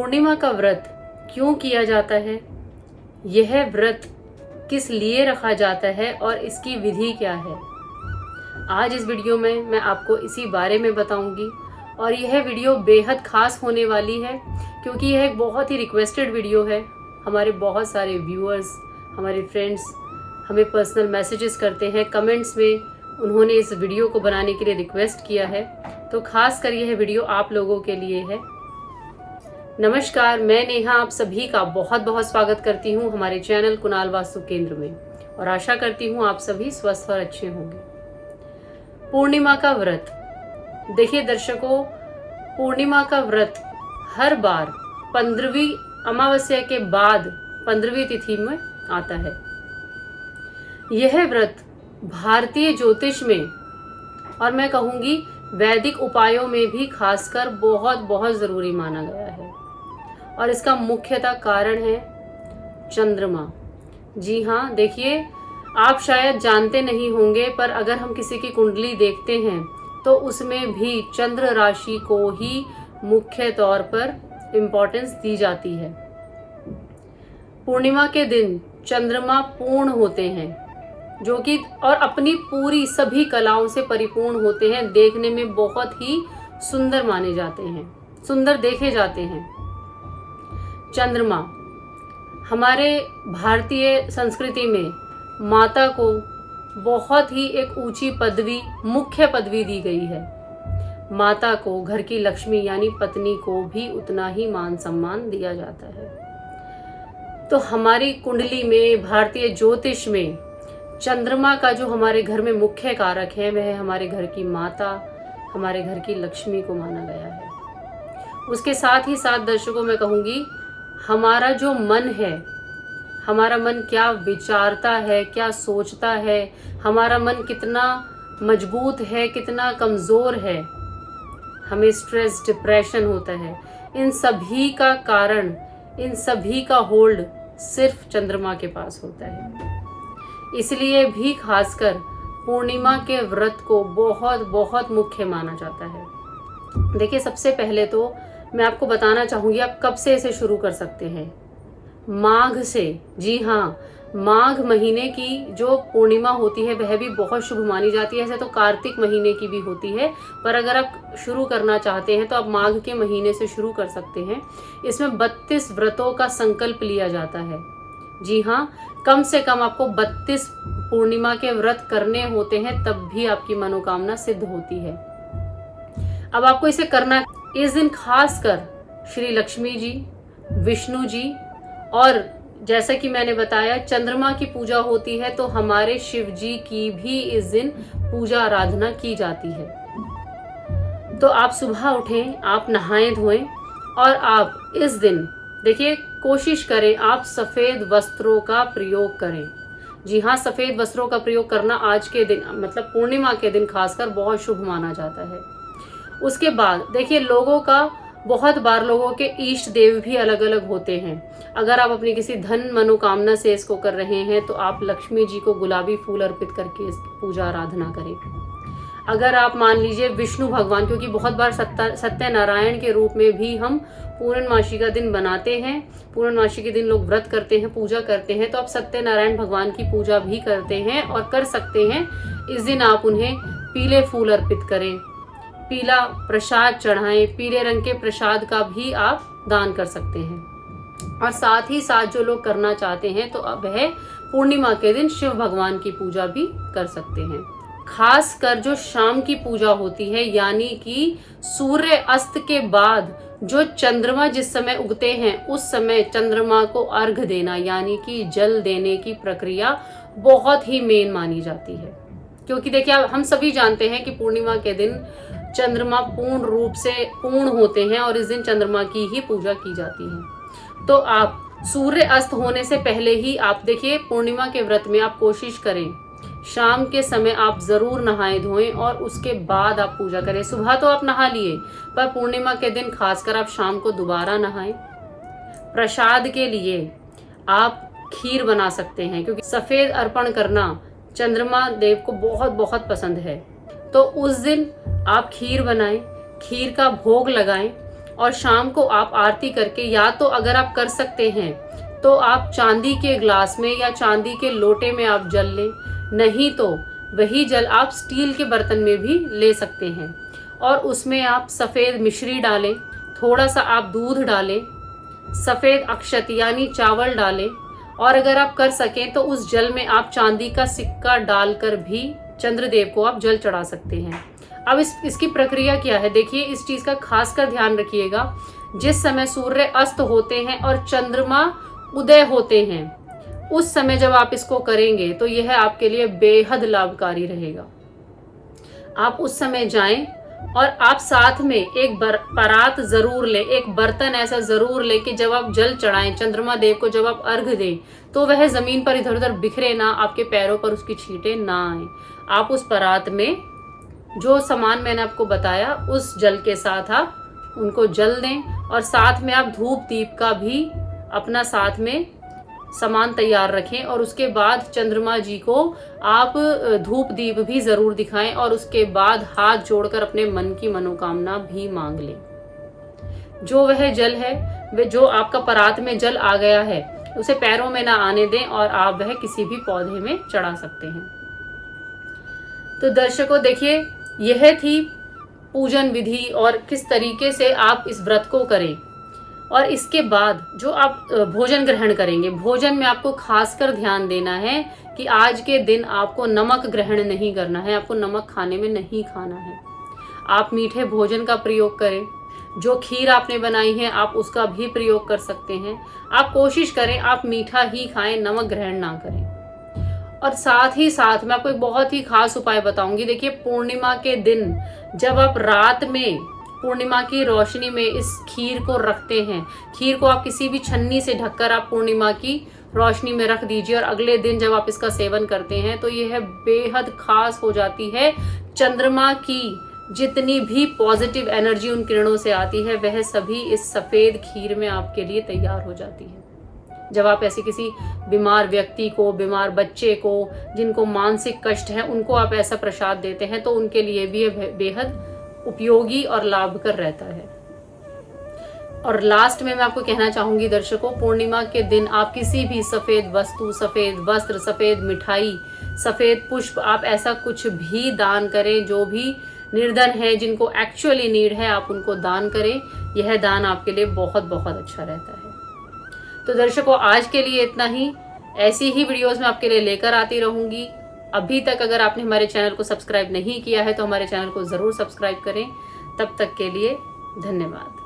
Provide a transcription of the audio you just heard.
पूर्णिमा का व्रत क्यों किया जाता है, यह व्रत किस लिए रखा जाता है और इसकी विधि क्या है। आज इस वीडियो में मैं आपको इसी बारे में बताऊंगी और यह वीडियो बेहद खास होने वाली है क्योंकि यह एक बहुत ही रिक्वेस्टेड वीडियो है। हमारे बहुत सारे व्यूअर्स, हमारे फ्रेंड्स हमें पर्सनल मैसेजेस करते हैं, कमेंट्स में उन्होंने इस वीडियो को बनाने के लिए रिक्वेस्ट किया है, तो खास कर यह वीडियो आप लोगों के लिए है। नमस्कार, मैं नेहा आप सभी का बहुत बहुत स्वागत करती हूँ हमारे चैनल कुणाल वास्तु केंद्र में और आशा करती हूँ आप सभी स्वस्थ और अच्छे होंगे। पूर्णिमा का व्रत, देखिए दर्शकों, पूर्णिमा का व्रत हर बार 15वीं अमावस्या के बाद 15वीं तिथि में आता है। यह व्रत भारतीय ज्योतिष में और मैं कहूँगी वैदिक उपायों में भी खासकर बहुत बहुत ज़रूरी माना गया है और इसका मुख्यतः कारण है चंद्रमा। जी हाँ, देखिए आप शायद जानते नहीं होंगे पर अगर हम किसी की कुंडली देखते हैं तो उसमें भी चंद्र राशि को ही मुख्य तौर पर इम्पोर्टेंस दी जाती है। पूर्णिमा के दिन चंद्रमा पूर्ण होते हैं जो कि और अपनी पूरी सभी कलाओं से परिपूर्ण होते हैं, देखने में बहुत ही सुंदर माने जाते हैं, सुंदर देखे जाते हैं। चंद्रमा हमारे भारतीय संस्कृति में माता को बहुत ही एक ऊंची पदवी, मुख्य पदवी दी गई है। माता को, घर की लक्ष्मी यानी पत्नी को भी उतना ही मान सम्मान दिया जाता है। तो हमारी कुंडली में, भारतीय ज्योतिष में चंद्रमा का जो हमारे घर में मुख्य कारक है वह हमारे घर की माता, हमारे घर की लक्ष्मी को माना गया है। उसके साथ ही साथ दर्शकों मैं कहूँगी हमारा जो मन है, हमारा मन क्या विचारता है, क्या सोचता है, हमारा मन कितना मजबूत है, कितना कमज़ोर है, हमें स्ट्रेस, डिप्रेशन होता है, इन सभी का कारण, इन सभी का होल्ड सिर्फ चंद्रमा के पास होता है। इसलिए भी खासकर पूर्णिमा के व्रत को बहुत बहुत मुख्य माना जाता है। देखिए सबसे पहले तो मैं आपको बताना चाहूँगी आप कब से इसे शुरू कर सकते हैं। माघ से। जी हाँ, माघ महीने की जो पूर्णिमा होती है वह भी बहुत शुभ मानी जाती है। ऐसे तो कार्तिक महीने की भी होती है पर अगर आप शुरू करना चाहते हैं तो आप माघ के महीने से शुरू कर सकते हैं। इसमें 32 व्रतों का संकल्प लिया जाता है। जी हाँ, कम से कम आपको 32 पूर्णिमा के व्रत करने होते हैं, तब भी आपकी मनोकामना सिद्ध होती है। अब आपको इसे करना, इस दिन खासकर श्री लक्ष्मी जी, विष्णु जी और जैसा कि मैंने बताया चंद्रमा की पूजा होती है, तो हमारे शिव जी की भी इस दिन पूजा आराधना की जाती है। तो आप सुबह उठें, आप नहाएं धोएं और आप इस दिन देखिए कोशिश करें आप सफ़ेद वस्त्रों का प्रयोग करें। जी हाँ, सफ़ेद वस्त्रों का प्रयोग करना आज के दिन मतलब पूर्णिमा के दिन खासकर बहुत शुभ माना जाता है। उसके बाद देखिए बहुत बार लोगों के इष्ट देव भी अलग अलग होते हैं। अगर आप अपनी किसी धन मनोकामना से इसको कर रहे हैं तो आप लक्ष्मी जी को गुलाबी फूल अर्पित करके इसकी पूजा आराधना करें। अगर आप मान लीजिए विष्णु भगवान, क्योंकि बहुत बार सत्यनारायण के रूप में भी हम पूर्णमासी का दिन बनाते हैं, पूर्णमासी के दिन लोग व्रत करते हैं, पूजा करते हैं, तो आप सत्यनारायण भगवान की पूजा भी करते हैं और कर सकते हैं। इस दिन आप उन्हें पीले फूल अर्पित करें, पीला प्रसाद चढ़ाएं, पीले रंग के प्रसाद का भी आप दान कर सकते हैं। और साथ ही साथ जो लोग करना चाहते हैं तो वह पूर्णिमा के दिन शिव भगवान की पूजा भी कर सकते हैं। खास कर जो शाम की पूजा होती है यानी कि सूर्य अस्त के बाद जो चंद्रमा जिस समय उगते हैं उस समय चंद्रमा को अर्घ देना यानी कि जल देने की प्रक्रिया बहुत ही मेन मानी जाती है। क्योंकि देखिए हम सभी जानते हैं कि पूर्णिमा के दिन चंद्रमा पूर्ण रूप से पूर्ण होते हैं और इस दिन चंद्रमा की ही पूजा की जाती है। तो आप सूर्य अस्त होने से पहले ही आप देखिए पूर्णिमा के व्रत में आप कोशिश करें शाम के समय आप जरूर नहाएं धोएं और उसके बाद आप पूजा करें। सुबह तो आप नहा लिए पर पूर्णिमा के दिन खासकर आप शाम को दोबारा नहाएं। प्रसाद के लिए आप खीर बना सकते हैं क्योंकि सफेद अर्पण करना चंद्रमा देव को बहुत बहुत पसंद है। तो उस दिन आप खीर बनाएं, खीर का भोग लगाएं और शाम को आप आरती करके, या तो अगर आप कर सकते हैं तो आप चांदी के ग्लास में या चांदी के लोटे में आप जल लें, नहीं तो वही जल आप स्टील के बर्तन में भी ले सकते हैं और उसमें आप सफ़ेद मिश्री डालें, थोड़ा सा आप दूध डालें, सफ़ेद अक्षत यानी चावल डालें और अगर आप कर सकें तो उस जल में आप चांदी का सिक्का डालकर भी चंद्रदेव को आप जल चढ़ा सकते हैं। अब इसकी प्रक्रिया क्या है, देखिए इस चीज़ का खासकर ध्यान रखिएगा। जिस समय सूर्य अस्त होते हैं और चंद्रमा उदय होते हैं, उस समय जब आप इसको करेंगे तो यह आपके लिए बेहद लाभकारी रहेगा। आप उस समय जाएं और आप साथ में एक परात जरूर लें, एक बर्तन ऐसा जरूर लें कि जब आप जल चढ़ाएं चंद्रमा देव को, जब आप अर्घ दें तो वह जमीन पर इधर उधर बिखरे ना, आपके पैरों पर उसकी छींटे ना आए। आप उस परात में जो सामान मैंने आपको बताया उस जल के साथ आप उनको जल दें और साथ में आप धूप दीप का भी अपना साथ में सामान तैयार रखें और उसके बाद चंद्रमा जी को आप धूप दीप भी जरूर दिखाएं और उसके बाद हाथ जोड़कर अपने मन की मनोकामना भी मांग लें। जो वह जल है, वह जो आपका परात में जल आ गया है, उसे पैरों में ना आने दें और आप वह किसी भी पौधे में चढ़ा सकते हैं। तो दर्शकों देखिए, यह थी पूजन विधि और किस तरीके से आप इस व्रत को करें। और इसके बाद जो आप भोजन ग्रहण करेंगे, भोजन में आपको खासकर ध्यान देना है कि आज के दिन आपको नमक ग्रहण नहीं करना है, आपको नमक खाने में नहीं खाना है। आप मीठे भोजन का प्रयोग करें, जो खीर आपने बनाई है आप उसका भी प्रयोग कर सकते हैं। आप कोशिश करें आप मीठा ही खाएं, नमक ग्रहण ना करें। और साथ ही साथ मैं आपको एक बहुत ही खास उपाय बताऊंगी। देखिए, पूर्णिमा के दिन जब आप रात में पूर्णिमा की रोशनी में इस खीर को रखते हैं, खीर को आप किसी भी छन्नी से ढककर आप पूर्णिमा की रोशनी में रख दीजिए और अगले दिन जब आप इसका सेवन करते हैं तो यह बेहद खास हो जाती है। चंद्रमा की जितनी भी पॉजिटिव एनर्जी उन किरणों से आती है वह सभी इस सफेद खीर में आपके लिए तैयार हो जाती है। जब आप ऐसे किसी बीमार व्यक्ति को, बीमार बच्चे को, जिनको मानसिक कष्ट है, उनको आप ऐसा प्रसाद देते हैं तो उनके लिए भी यह बेहद उपयोगी और लाभकर रहता है। और लास्ट में मैं आपको कहना चाहूंगी दर्शकों, पूर्णिमा के दिन आप किसी भी सफेद वस्तु, सफेद वस्त्र, सफेद मिठाई, सफेद पुष्प, आप ऐसा कुछ भी दान करें। जो भी निर्धन है, जिनको एक्चुअली नीड है, आप उनको दान करें। यह दान आपके लिए बहुत बहुत अच्छा रहता है। तो दर्शकों, आज के लिए इतना ही। ऐसी ही वीडियोस मैं आपके लिए लेकर आती रहूंगी। अभी तक अगर आपने हमारे चैनल को सब्सक्राइब नहीं किया है तो हमारे चैनल को ज़रूर सब्सक्राइब करें। तब तक के लिए धन्यवाद।